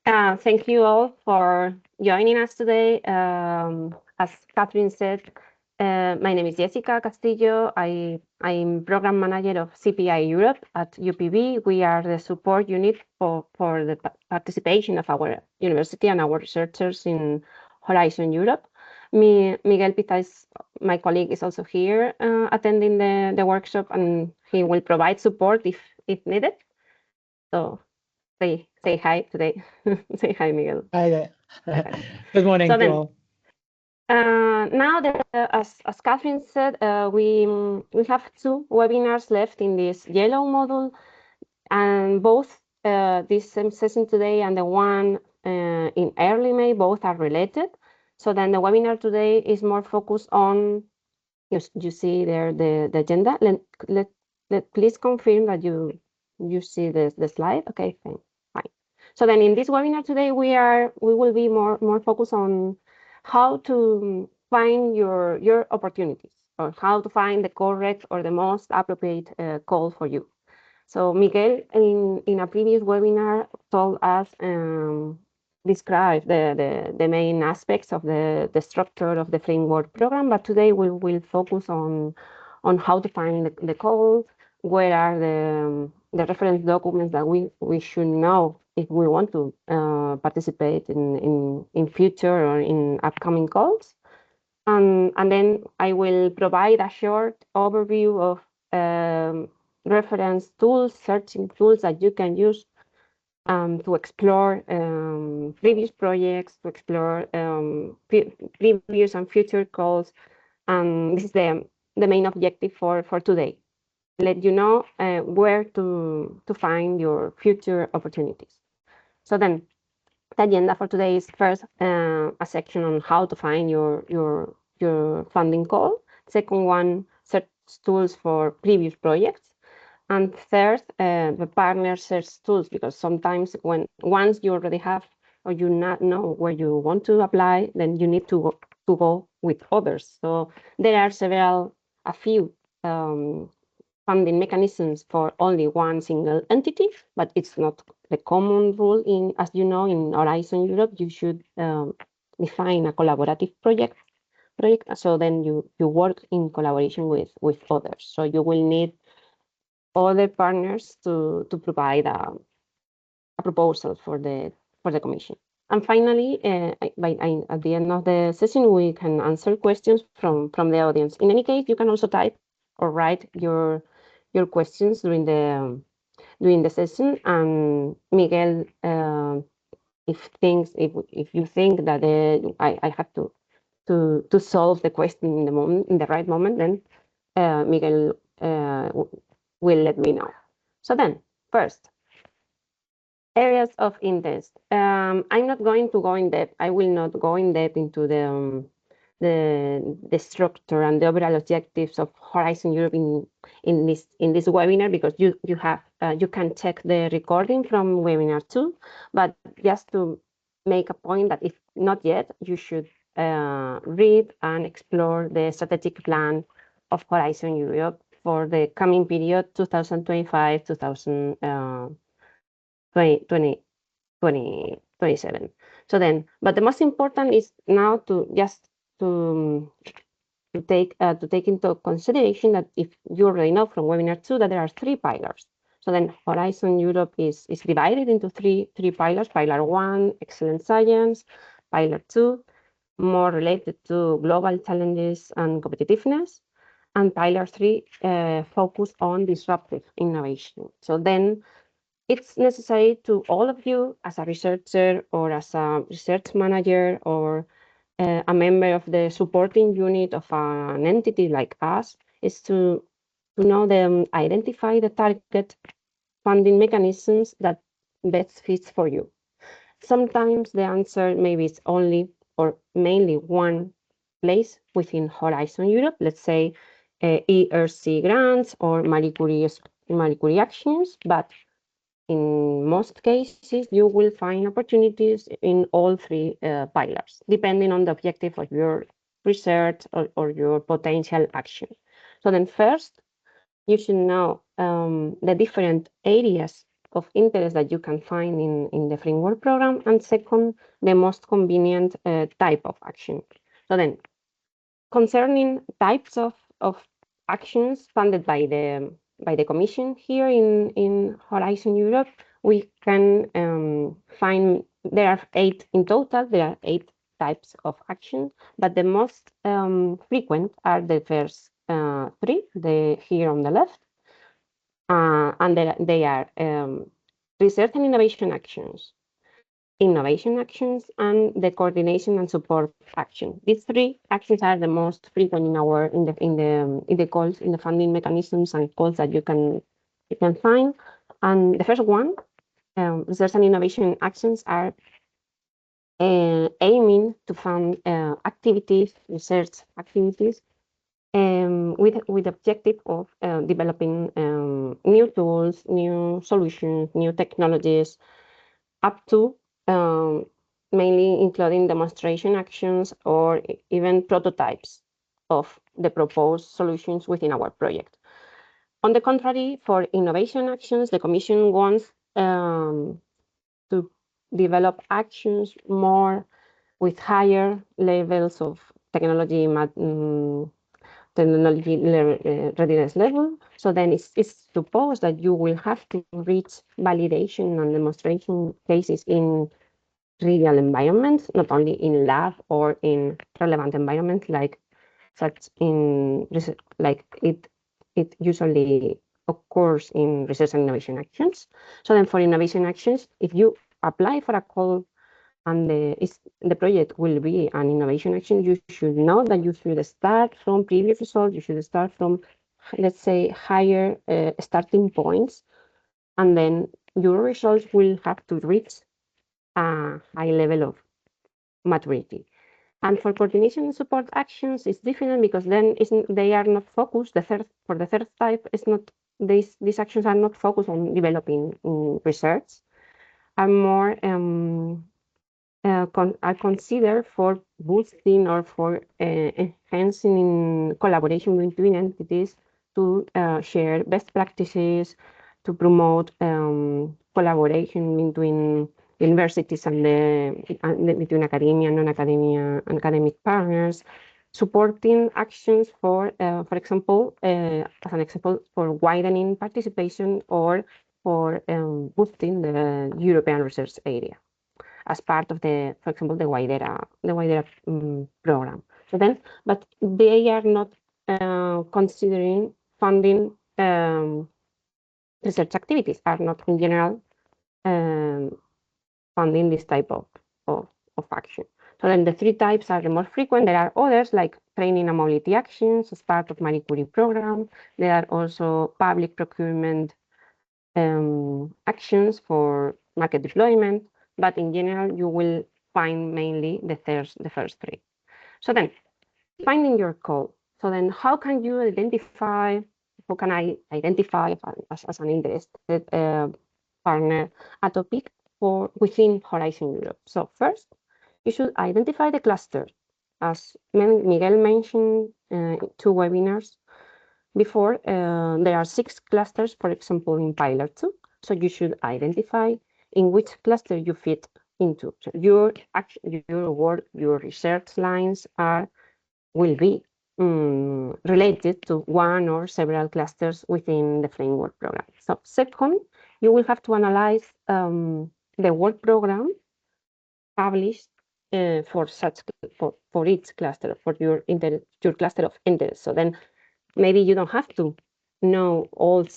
Thank you all for joining us today. As Catherine said, my name is Jessica Castillo. I'm program manager of CPI Europe at UPB. We are the support unit for the participation of our university and our researchers in Horizon Europe. Miguel Pita, my colleague, is also here attending the workshop, and he will provide support if needed. So say hi today. Say hi, Miguel. Hi there. Good morning to all. Now that, as Catherine said, we have 2 webinars left in this yellow module, and both this session today and the one in early May, both are related. So then the webinar today is more focused on, you see there the agenda. Please confirm that you see the slide. Okay, fine. So then in this webinar today, we will be more focused on how to find your opportunities, or how to find the correct or the most appropriate call for you. So Miguel, in a previous webinar, told us, describe the main aspects of the structure of the framework program, but today we will focus on how to find the call, where are the reference documents that we should know if we want to participate in future or in upcoming calls. And then I will provide a short overview of reference tools, searching tools that you can use to explore previous projects, to explore previous and future calls. And this is the main objective for today. Let you know where to find your future opportunities. So then the agenda for today is first a section on how to find your funding call. Second one, search tools for previous projects. And third, the partner search tools, because sometimes once you already have or you not know where you want to apply, then you need to go with others. So there are a few funding mechanisms for only one single entity, but it's not the common rule. As you know, in Horizon Europe, you should define a collaborative project. So then you work in collaboration with others. So you will need other partners to provide a proposal for the commission. And finally, at the end of the session, we can answer questions from the audience. In any case, you can also type or write your questions during the session. And Miguel, if you think that I have to solve the question in the right moment, then Miguel will let me know. So then, first, areas of interest. I'm not going to go in depth. I will not go in depth into the structure and the overall objectives of Horizon Europe in this webinar, because you can check the recording from webinar 2. But just to make a point that if not yet, you should read and explore the strategic plan of Horizon Europe for the coming period 2025-2027. So then, but the most important is now to take into consideration that if you already know from webinar 2 that there are 3 pillars. So then Horizon Europe is divided into three pillars. Pillar 1, excellent science. Pillar 2, more related to global challenges and competitiveness. And Pillar 3, focus on disruptive innovation. So then it's necessary to all of you as a researcher or as a research manager or a member of the supporting unit of an entity like us, is to know them, identify the target funding mechanisms that best fits for you. Sometimes the answer maybe is only or mainly one place within Horizon Europe, let's say ERC grants or Marie Curie actions, but in most cases, you will find opportunities in all 3 pillars, depending on the objective of your research or your potential action. So then first, you should know the different areas of interest that you can find in the framework program, and second, the most convenient type of action. So then, concerning types of actions funded by the Commission here in Horizon Europe, we can find there are 8 in total. There are 8 types of action, but the most frequent are the first 3, here on the left, and they are research and innovation actions, and the coordination and support action. These 3 actions are the most frequent in the calls, in the funding mechanisms and calls that you can find. And the first one, research and innovation actions, are aiming to fund research activities, with objective of developing new tools, new solutions, new technologies, up to mainly including demonstration actions or even prototypes of the proposed solutions within our project. On the contrary, for innovation actions, the Commission wants to develop actions more with higher levels of technology readiness level. So then it's supposed that you will have to reach validation and demonstration cases in real environments, not only in lab or in relevant environments like it usually occurs in research and innovation actions. So then for innovation actions, if you apply for a call and the project will be an innovation action, you should know that you should start from previous results. You should start from, let's say, higher starting points, and then your results will have to reach a high level of maturity. And for coordination and support actions, it's different because then they are not focused. For the third type, it's not these actions are not focused on developing research, are more are considered for boosting or for enhancing collaboration between entities to share best practices, to promote collaboration between universities and between academia and non-academia and academic partners, supporting actions for example, as an example, for widening participation or for boosting the European research area as part of for example, the Widera program. So then, but they are not considering funding research activities, are not in general funding this type of action. So then the 3 types are the most frequent. There are others like training and mobility actions as part of Marie Curie program. There are also public procurement actions for market deployment, but in general, you will find mainly the first 3. So then, finding your call. So then, how can you identify? How can I identify as an interested partner a topic within Horizon Europe? So first, you should identify the cluster. As Miguel mentioned 2 webinars before, there are 6 clusters, for example, in Pilot 2. So you should identify in which cluster you fit into. So your work, your research lines will be related to one or several clusters within the framework program. So second, you will have to analyze the work program published for each cluster, for your cluster of interest. So then maybe you don't have to know all the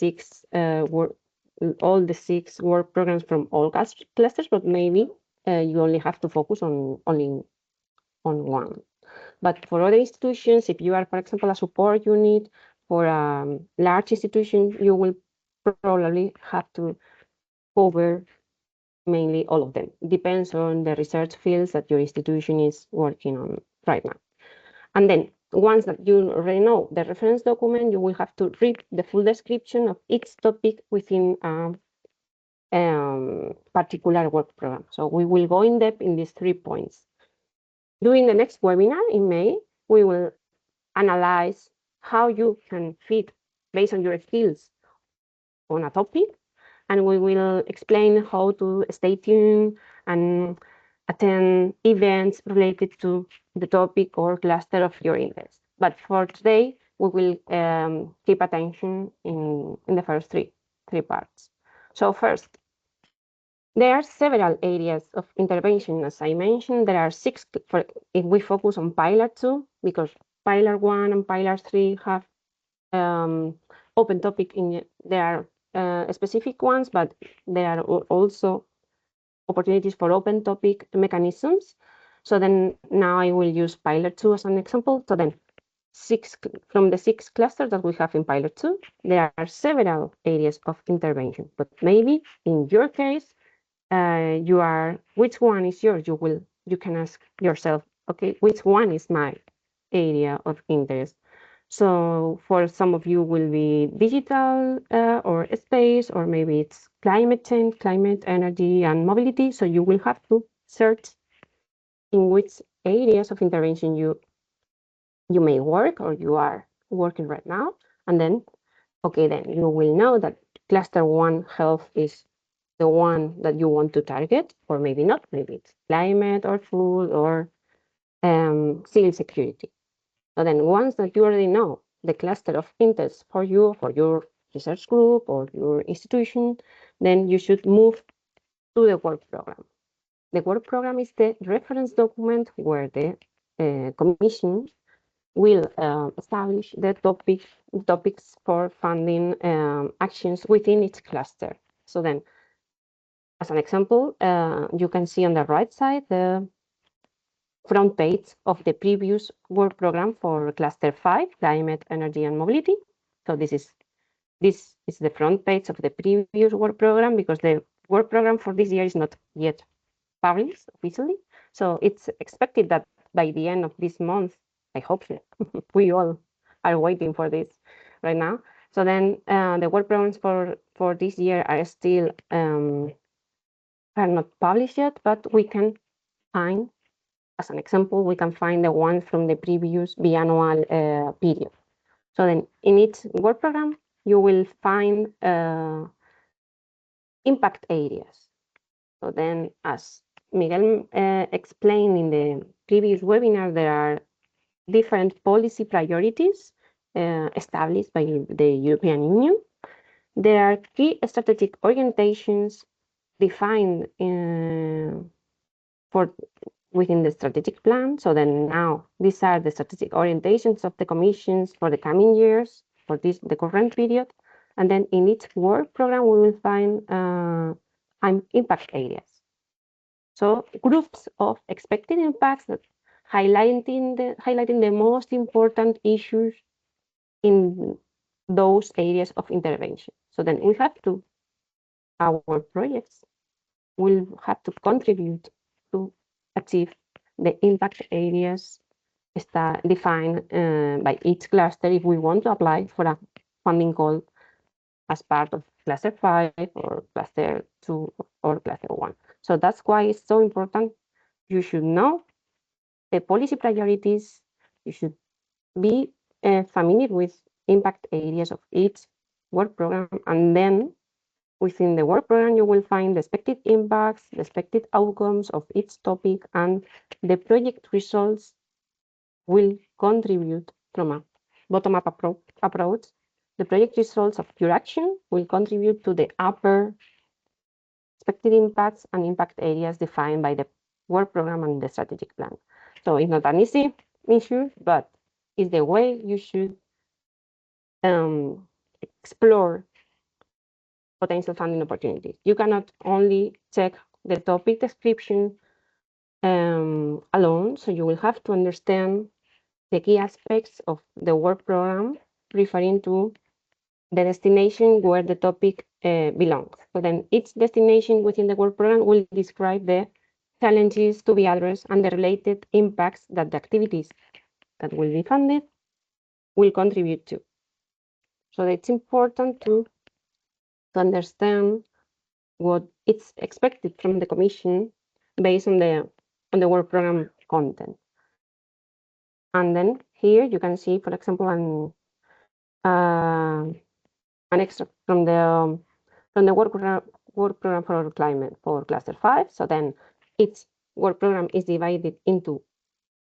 6 work programs from all clusters, but maybe you only have to focus on one. But for other institutions, if you are, for example, a support unit for a large institution, you will probably have to cover mainly all of them. Depends on the research fields that your institution is working on right now. And then once that you already know the reference document, you will have to read the full description of each topic within a particular work program. So we will go in depth in these 3 points. During the next webinar in May, we will analyze how you can fit, based on your skills, on a topic, and we will explain how to stay tuned and attend events related to the topic or cluster of your interest. But for today, we will keep attention in the first three parts. So first, there are several areas of intervention. As I mentioned, there are six, if we focus on Pillar 2, because Pillar 1 and Pillar 3 have open topic there are specific ones, but there are also opportunities for open topic mechanisms. So then now I will use Pillar 2 as an example. So then from the 6 clusters that we have in Pillar 2, there are several areas of intervention, but maybe in your case, which one is yours? You can ask yourself, okay, which one is my area of interest? So for some of you will be digital or space, or maybe it's climate change, climate, energy, and mobility. So you will have to search in which areas of intervention you may work or you are working right now. And then, okay, then you will know that cluster 1 health is the one that you want to target, or maybe not. Maybe it's climate or food or civil security. So then once that you already know the cluster of interest for you, for your research group or your institution, then you should move to the work program. The work program is the reference document where the commission will establish the topics for funding actions within each cluster. So then, as an example, you can see on the right side the front page of the previous work program for cluster 5, climate, energy, and mobility. So this is the front page of the previous work program, because the work program for this year is not yet published officially. So it's expected that by the end of this month, I hope so, we all are waiting for this right now. So then the work programs for this year are still are not published yet, but we can find, as an example, we can find the ones from the previous biannual period. So then in each work program, you will find impact areas. So then, as Miguel explained in the previous webinar, there are different policy priorities established by the European Union. There are key strategic orientations defined within the strategic plan. So then now these are the strategic orientations of the commissions for the coming years, for the current period. And then in each work program, we will find impact areas. So groups of expected impacts that highlighting the most important issues in those areas of intervention. So then we have to, our projects will have to contribute to achieve the impact areas defined by each cluster if we want to apply for a funding call as part of cluster 5 or cluster 2 or cluster 1. So that's why it's so important. You should know the policy priorities. You should be familiar with impact areas of each work program, and then within the work program, you will find the expected impacts, the expected outcomes of each topic, and the project results will contribute from a bottom-up approach. The project results of your action will contribute to the upper expected impacts and impact areas defined by the work program and the strategic plan. So it's not an easy issue, but it's the way you should explore potential funding opportunities. You cannot only check the topic description alone, so you will have to understand the key aspects of the work program referring to the destination where the topic belongs. So then each destination within the work program will describe the challenges to be addressed and the related impacts that the activities that will be funded will contribute to. So it's important to understand what it's expected from the Commission based on the work program content. And then here you can see, for example, an extract from the from the work program for climate for cluster 5. So then its work program is divided into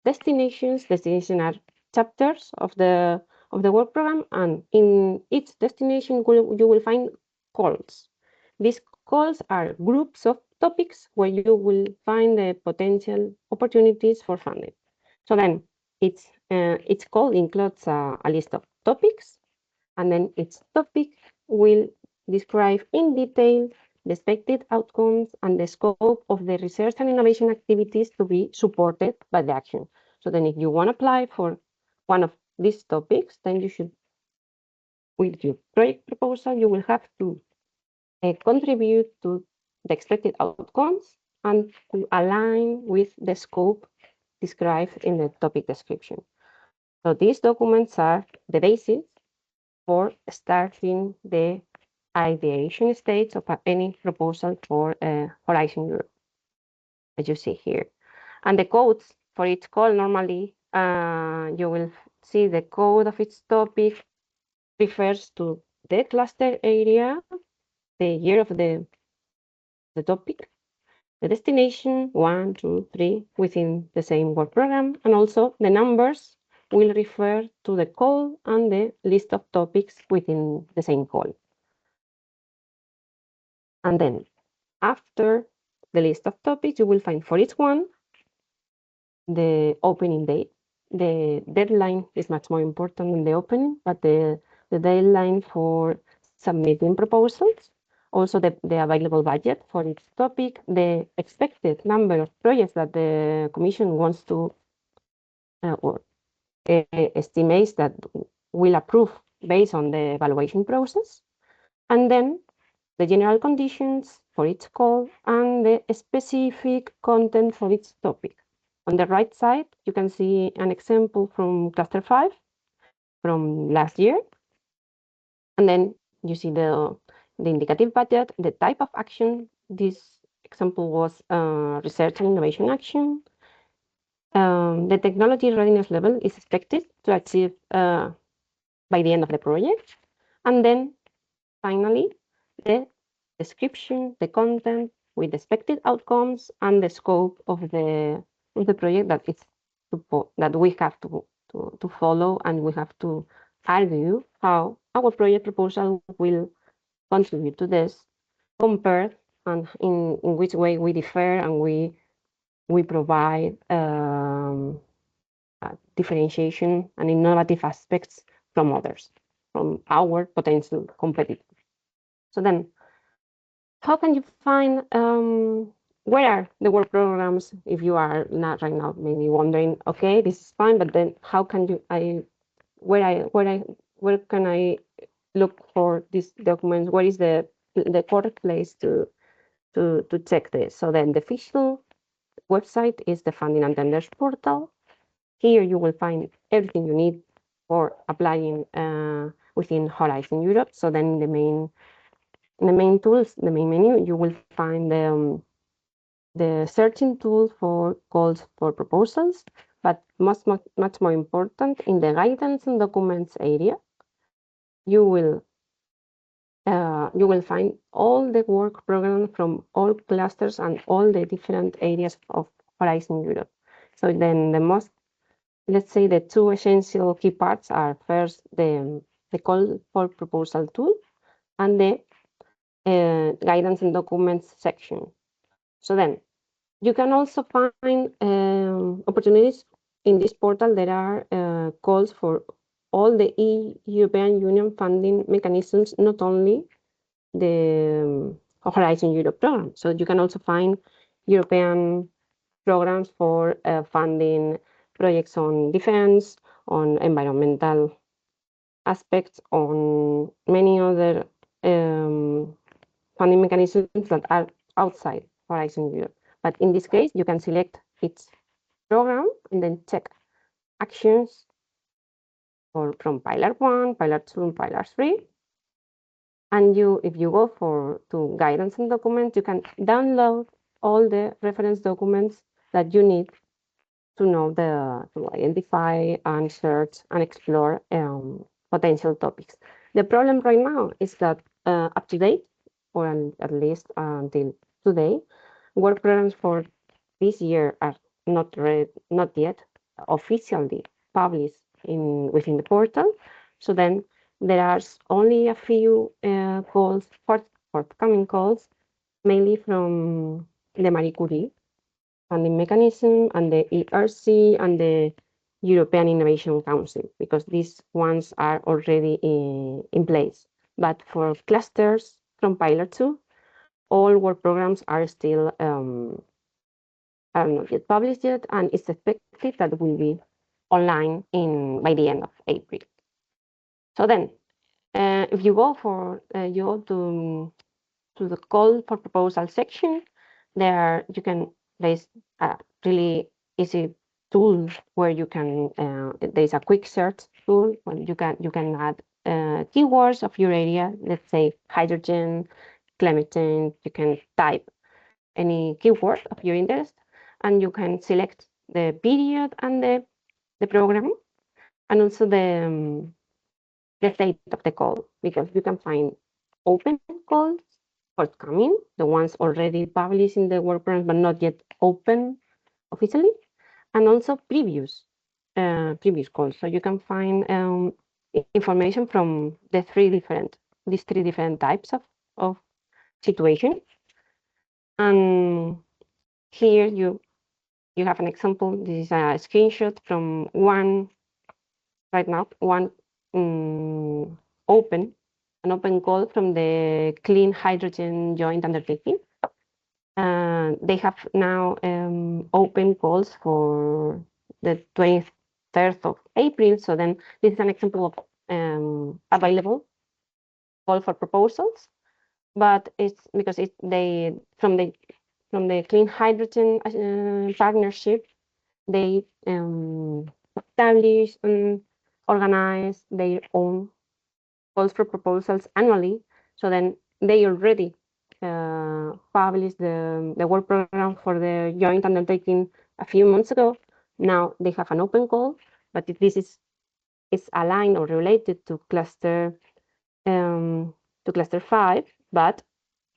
destinations. Destinations are chapters of the work program, and in each destination you will find calls. These calls are groups of topics where you will find the potential opportunities for funding. So then each call includes a list of topics, and then each topic will describe in detail the expected outcomes and the scope of the research and innovation activities to be supported by the action. So then if you want to apply for one of these topics, then you should, with your project proposal, you will have to contribute to the expected outcomes and to align with the scope described in the topic description. So these documents are the basis for starting the ideation stage of any proposal for Horizon Europe, as you see here. And the codes for each call, normally you will see the code of each topic refers to the cluster area, the year of the topic, the destination, 1, 2, 3, within the same work program, and also the numbers will refer to the call and the list of topics within the same call. And then after the list of topics, you will find for each one the opening date. The deadline is much more important than the opening, but the deadline for submitting proposals, also the available budget for each topic, the expected number of projects that the Commission wants to or estimates that will approve based on the evaluation process, and then the general conditions for each call and the specific content for each topic. On the right side, you can see an example from cluster 5 from last year. And then you see the indicative budget, the type of action. This example was research and innovation action. The technology readiness level is expected to achieve by the end of the project. And then finally, the description, the content with expected outcomes and the scope of the project that it's that we have to follow, and we have to argue how our project proposal will contribute to this, compared and in which way we differ, and we provide differentiation and innovative aspects from others, from our potential competitors. So then, how can you find where are the work programs if you are not right now maybe wondering, okay, this is fine, but then how can you where can I look for these documents? What is the correct place to check this? So then the official website is the Funding and Tenders portal. Here you will find everything you need for applying within Horizon Europe. So then in the main tools, the main menu, you will find the searching tool for calls for proposals, but much more important, in the guidance and documents area, you will find all the work program from all clusters and all the different areas of Horizon Europe. So then let's say the two essential key parts are first the call for proposal tool and the guidance and documents section. So then you can also find opportunities in this portal. There are calls for all the European Union funding mechanisms, not only the Horizon Europe program. So you can also find European programs for funding projects on defense, on environmental aspects, on many other funding mechanisms that are outside Horizon Europe. But in this case, you can select its program and then check actions from Pillar 1, Pillar 2, and Pillar 3. And if you go to guidance and documents, you can download all the reference documents that you need to know to identify and search and explore potential topics. The problem right now is that up to date, or at least until today, work programs for this year are not yet officially published within the portal. So then there are only a few calls, forthcoming calls, mainly from the Marie Curie funding mechanism and the ERC and the European Innovation Council, because these ones are already in place. But for clusters from Pilot 2, all work programs are still are not yet published yet, and it's expected that will be online by the end of April. So then, if you go to the call for proposal section, you can place a really easy tool where you can there's a quick search tool where you can add keywords of your area. Let's say hydrogen, climate change. You can type any keyword of your interest, and you can select the period and the program, and also the state of the call, because you can find open calls forthcoming, the ones already published in the work program but not yet open officially, and also previous calls. So you can find information from these three different types of situations. And here you have an example. This is a screenshot from one right now, one an open call from the Clean Hydrogen Joint Undertaking. They have now open calls for the 23rd of April. So then this is an example of available call for proposals, but it's because they from the Clean Hydrogen Partnership, they establish and organize their own calls for proposals annually. So then they already published the work program for the joint undertaking a few months ago. Now they have an open call, but if this is aligned or related to cluster 5, but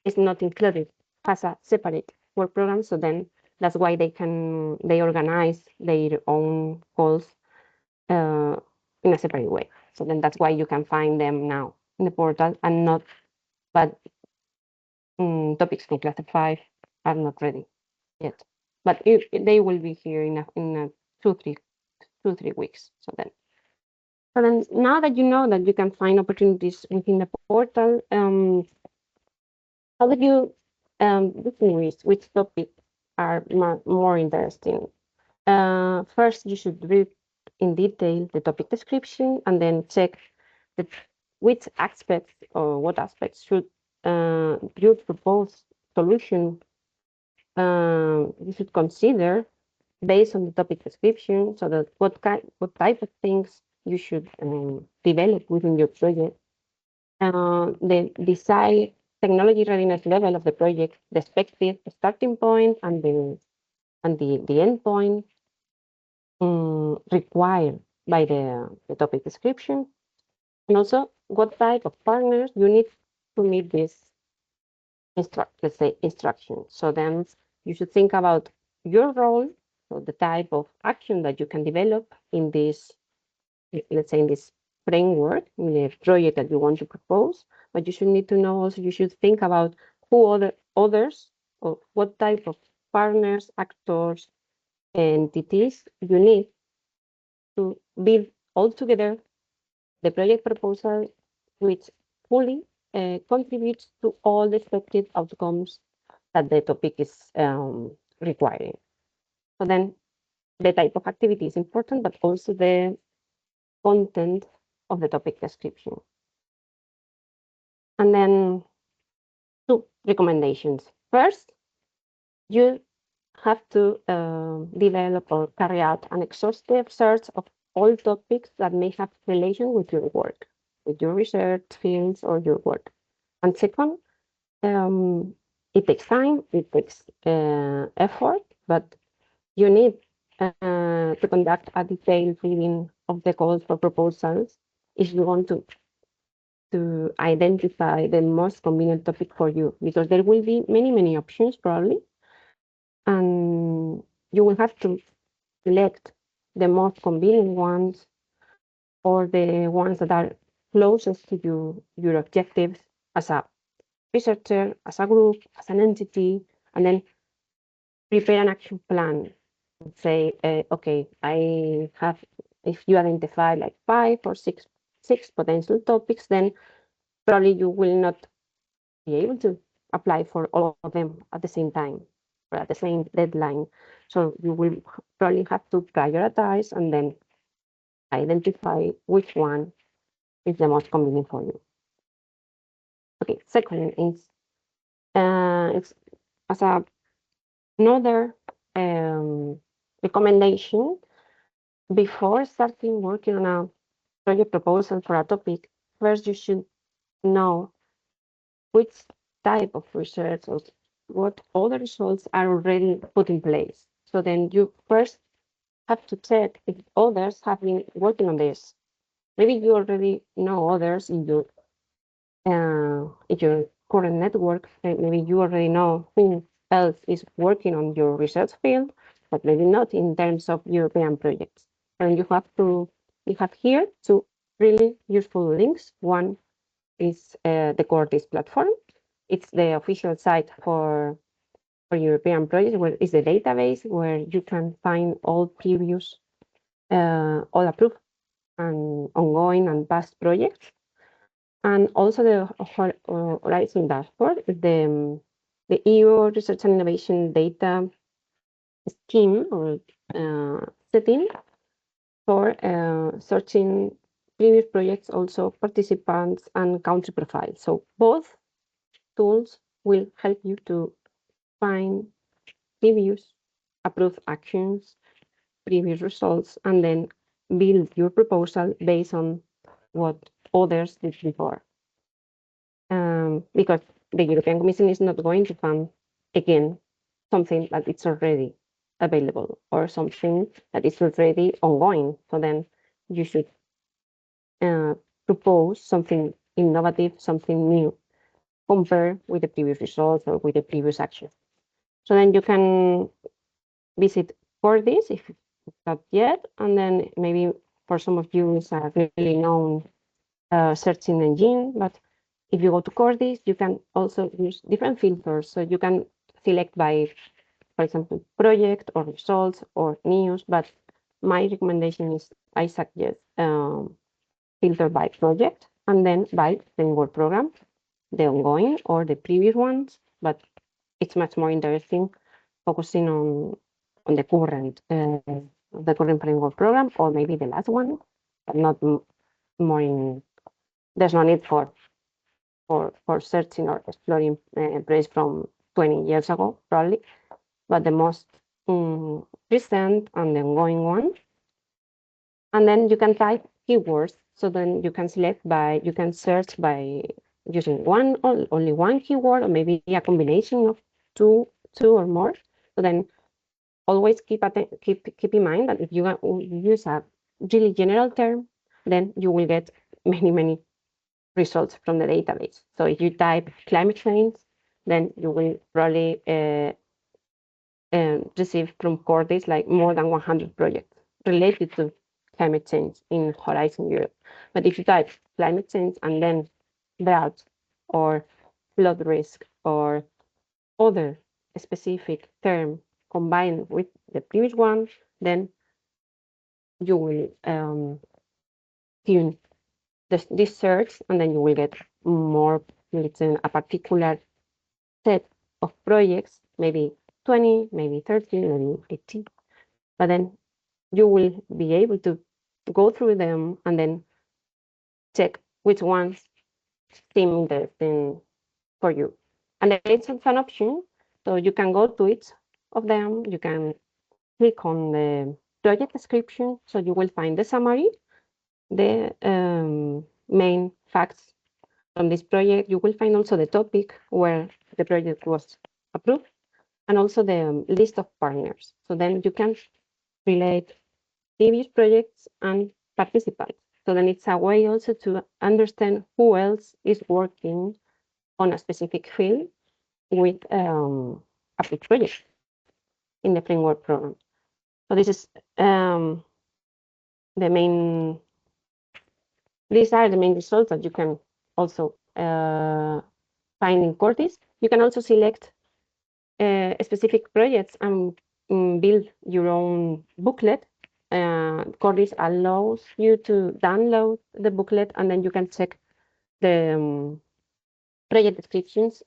it's not included as a separate work program. So then that's why they organize their own calls in a separate way. So then that's why you can find them now in the portal, and not, but topics from cluster 5 are not ready yet. But they will be here in a 2-3 weeks. So then now that you know that you can find opportunities within the portal, how do you distinguish which topics are more interesting? First, you should read in detail the topic description and then check which aspects or what aspects should your proposed solution you should consider based on the topic description, so that what type of things you should develop within your project. The design technology readiness level of the project, the expected starting point and the end point required by the topic description, and also what type of partners you need to meet this let's say instruction. So then you should think about your role, so the type of action that you can develop in this, let's say in this framework, in the project that you want to propose. But you should need to know also, you should think about who others, or what type of partners, actors, entities you need to build all together the project proposal, which fully contributes to all the expected outcomes that the topic is requiring. So then the type of activity is important, but also the content of the topic description. And then 2 recommendations. First, you have to develop or carry out an exhaustive search of all topics that may have relation with your work, with your research fields or your work. And second, it takes time, it takes effort, but you need to conduct a detailed reading of the calls for proposals if you want to to identify the most convenient topic for you, because there will be many options probably, and you will have to select the most convenient ones or the ones that are closest to your objectives as a researcher, as a group, as an entity, and then prepare an action plan. Say, okay, I have, if you identify like 5 or 6 potential topics, then probably you will not be able to apply for all of them at the same time or at the same deadline. So you will probably have to prioritize and then identify which one is the most convenient for you. Okay, second is it's as another recommendation before starting working on a project proposal for a topic. First, you should know which type of research or what other results are already put in place. So then you first have to check if others have been working on this. Maybe you already know others in your current network. Maybe you already know who else is working on your research field, but maybe not in terms of European projects. And you have here two really useful links. One is the CORDIS platform. It's the official site for European projects, where is the database where you can find all previous, all approved and ongoing and past projects. And also the Horizon dashboard, the EU Research and Innovation Data Scheme or setting for searching previous projects, also participants and country profiles. So both tools will help you to find previous approved actions, previous results, and then build your proposal based on what others did before. Because the European Commission is not going to fund again something that it's already available or something that is already ongoing. So then you should propose something innovative, something new, compare with the previous results or with the previous actions. So then you can visit CORDIS if not yet, and then maybe for some of you it's a really known searching engine, but if you go to CORDIS, you can also use different filters. So you can select by, for example, project or results or news, but my recommendation is I suggest filter by project and then by framework program, the ongoing or the previous ones, but it's much more interesting focusing on the current framework program or maybe the last one, but not more in. There's no need for searching or exploring projects from 20 years ago, probably, but the most recent and the ongoing one. And then you can type keywords. So then you can you can search by using only one keyword, or maybe a combination of two or more. So then always keep in mind that if you use a really general term, then you will get many results from the database. So if you type climate change, then you will probably receive from CORDIS like more than 100 projects related to climate change in Horizon Europe. But if you type climate change and then drought or flood risk or other specific term combined with the previous one, then you will tune this search, and then you will get more, let's say, a particular set of projects, maybe 20, maybe 30, maybe 80. But then you will be able to go through them and then check which ones seem interesting for you. And then it's an option, so you can go to each of them. You can click on the project description, so you will find the summary, the main facts from this project. You will find also the topic where the project was approved, and also the list of partners. So then you can relate previous projects and participants. So then it's a way also to understand who else is working on a specific field with a big project in the framework program. So this is the main, these are the main results that you can also find in CORDIS. You can also select specific projects and build your own booklet. CORDIS allows you to download the booklet, and then you can check the project descriptions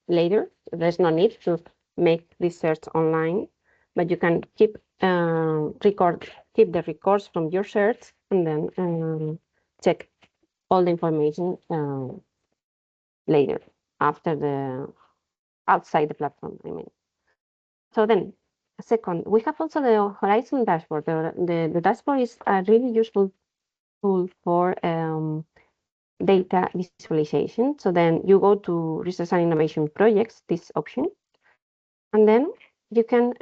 later. There's no need to make this search online, but you can keep keep the records from your search, and then check all the information later after the outside the platform, I mean. So then, second, we have also the Horizon dashboard. The dashboard is a really useful tool for data visualization. So then you go to research and innovation projects, this option, and then you can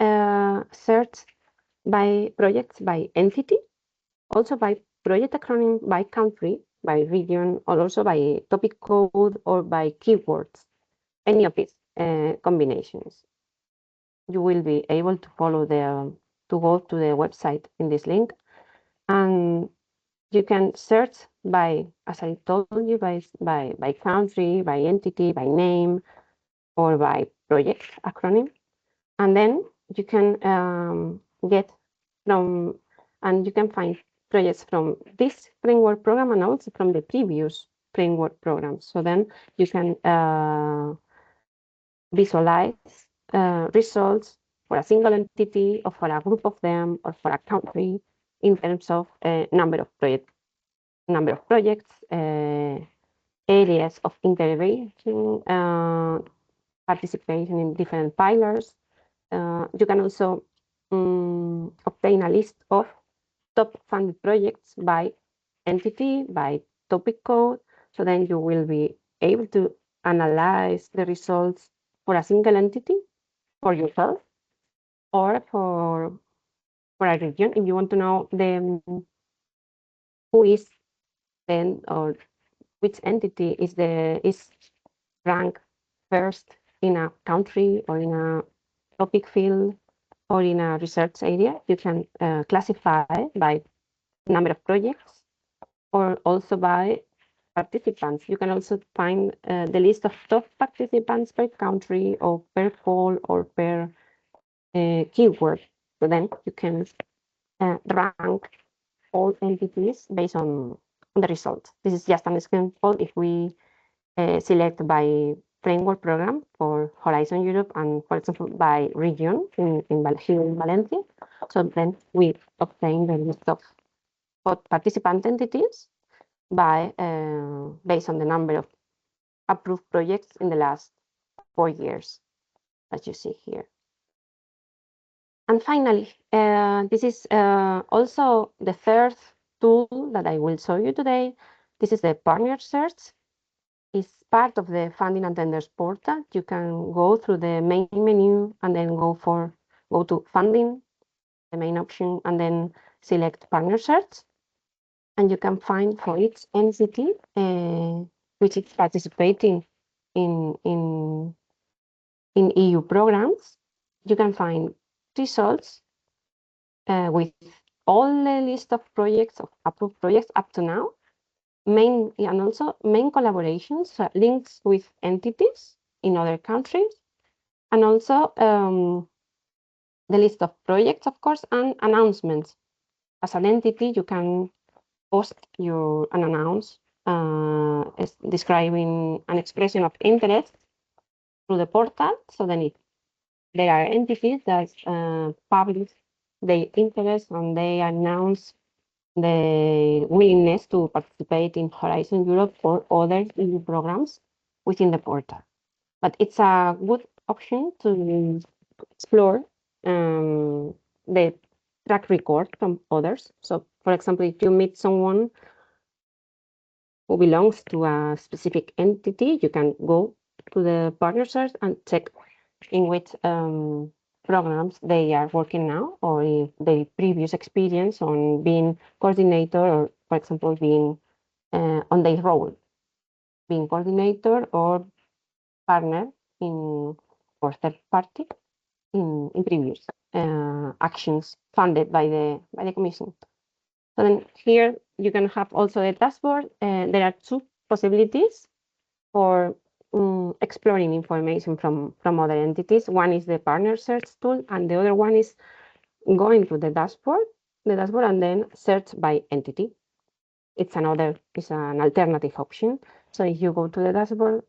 search by projects by entity, also by project acronym, by country, by region, or also by topic code or by keywords, any of these combinations. You will be able to follow to go to the website in this link, and you can search by, as I told you, by country, by entity, by name, or by project acronym. And then you can get from, and you can find projects from this framework program and also from the previous framework program. So then you can visualize results for a single entity or for a group of them or for a country in terms of number of projects, areas of intervention, participation in different pillars. You can also obtain a list of top funded projects by entity, by topic code. So then you will be able to analyze the results for a single entity, for yourself, or for a region. If you want to know who is then, or which entity is ranked first in a country or in a topic field or in a research area, you can classify by number of projects or also by participants. You can also find the list of top participants per country or per call or per keyword. So then you can rank all entities based on the result. This is just an example. If we select by framework program for Horizon Europe and, for example, by region here in Valencia, so then we obtain the list of participant entities by based on the number of approved projects in the last 4 years, as you see here. And finally, this is also the third tool that I will show you today. This is the partner search. It's part of the funding and tenders portal. You can go through the main menu and then go to funding, the main option, and then select partner search. And you can find for each entity which is participating in EU programs, you can find results with all the list of projects, of approved projects up to now, and also main collaborations, links with entities in other countries, and also the list of projects, of course, and announcements. As an entity, you can post an announce describing an expression of interest through the portal. So then there are entities that publish their interest and they announce the willingness to participate in Horizon Europe or other EU programs within the portal. But it's a good option to explore the track record from others. So, for example, if you meet someone who belongs to a specific entity, you can go to the partner search and check in which programs they are working now, or if their previous experience on being coordinator, or for example, being on their role, being coordinator or partner in or third party in previous actions funded by the Commission. So then here you can have also a dashboard. There are two possibilities for exploring information from other entities. One is the partner search tool, and the other one is going to the dashboard and then search by entity. It's an alternative option. So if you go to the dashboard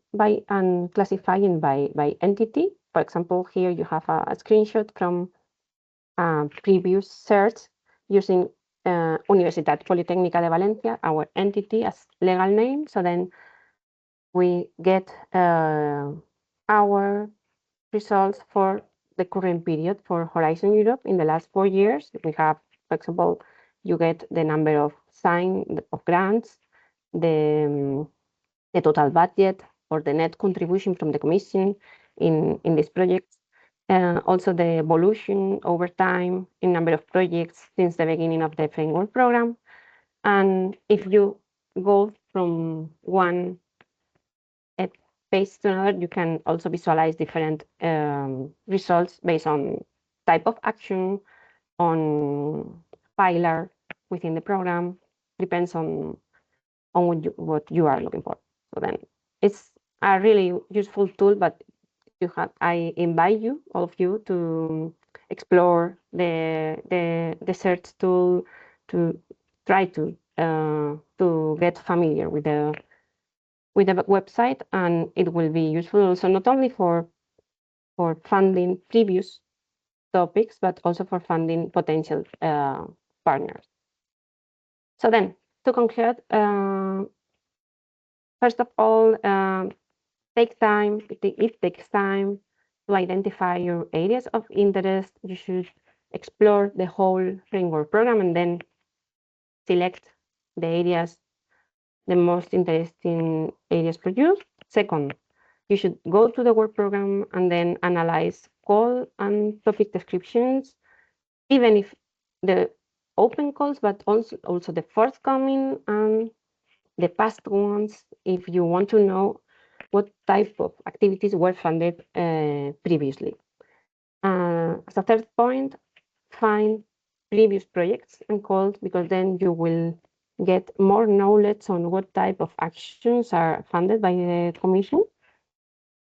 and classifying by entity, for example, here you have a screenshot from previous search using Universitat Politécnica de Valencia, our entity as legal name. So then we get our results for the current period for Horizon Europe in the last 4 years. We have, for example, you get the number of grants, the total budget, or the net contribution from the Commission in this project. Also the evolution over time in number of projects since the beginning of the framework program. And if you go from one page to another, you can also visualize different results based on type of action, on pillar within the program, depends on what you are looking for. So then it's a really useful tool, but I invite you, all of you, to explore the search tool, to try to get familiar with the website, and it will be useful also not only for funding previous topics, but also for funding potential partners. So then, to conclude, first of all, take time. It takes time to identify your areas of interest. You should explore the whole framework program and then select the areas, the most interesting areas for you. Second, you should go to the work program and then analyze call and topic descriptions, even if the open calls, but also the forthcoming and the past ones, if you want to know what type of activities were funded previously. As a third point, find previous projects and calls, because then you will get more knowledge on what type of actions are funded by the Commission.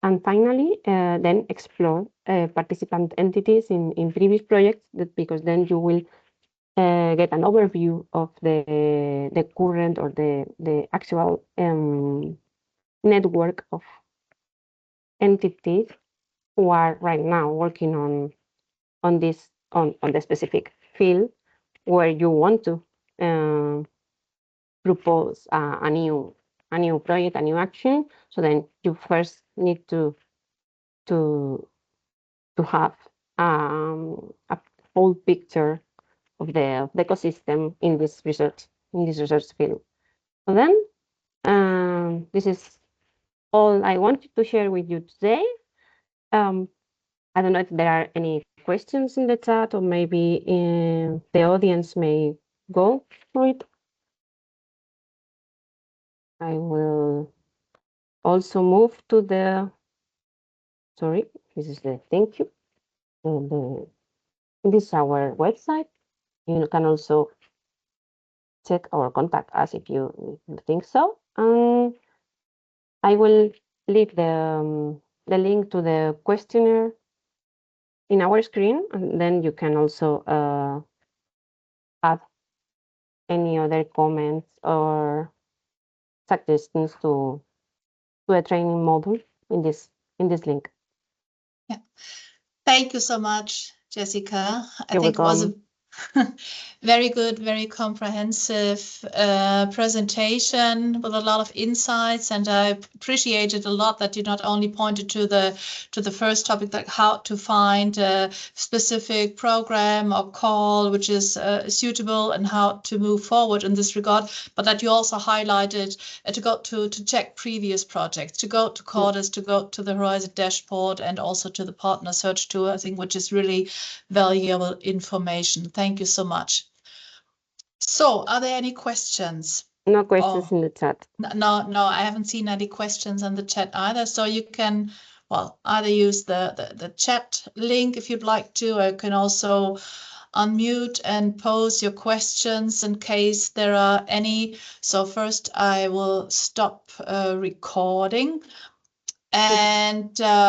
And finally, then explore participant entities in previous projects, because then you will get an overview of the current or the actual network of entities who are right now working on the specific field where you want to propose a new project, a new action. So then you first need to have a whole picture of the ecosystem in this research field. So then this is all I wanted to share with you today. I don't know if there are any questions in the chat, or maybe the audience may go for it. I will also move to the, sorry, this is the thank you. This is our website. You can also check or contact us if you think so. I will leave the link to the questionnaire in our screen, and then you can also add any other comments or suggestions to a training module in this link. Yeah. Thank you so much, Jessica. I You're think welcome. Very good, very comprehensive presentation with a lot of insights, and I appreciated a lot that you not only pointed to the first topic, like how to find a specific program or call which is suitable and how to move forward in this regard, but that you also highlighted to go to check previous projects, to go to CORDIS, to go to the Horizon dashboard, and also to the partner search tool, I think, which is really valuable information. Thank you so much. So, are there any questions? No questions in the chat. No, I haven't seen any questions in the chat either. So you can, well, either use the chat link if you'd like to, or you can also unmute and pose your questions in case there are any. So first I will stop recording, and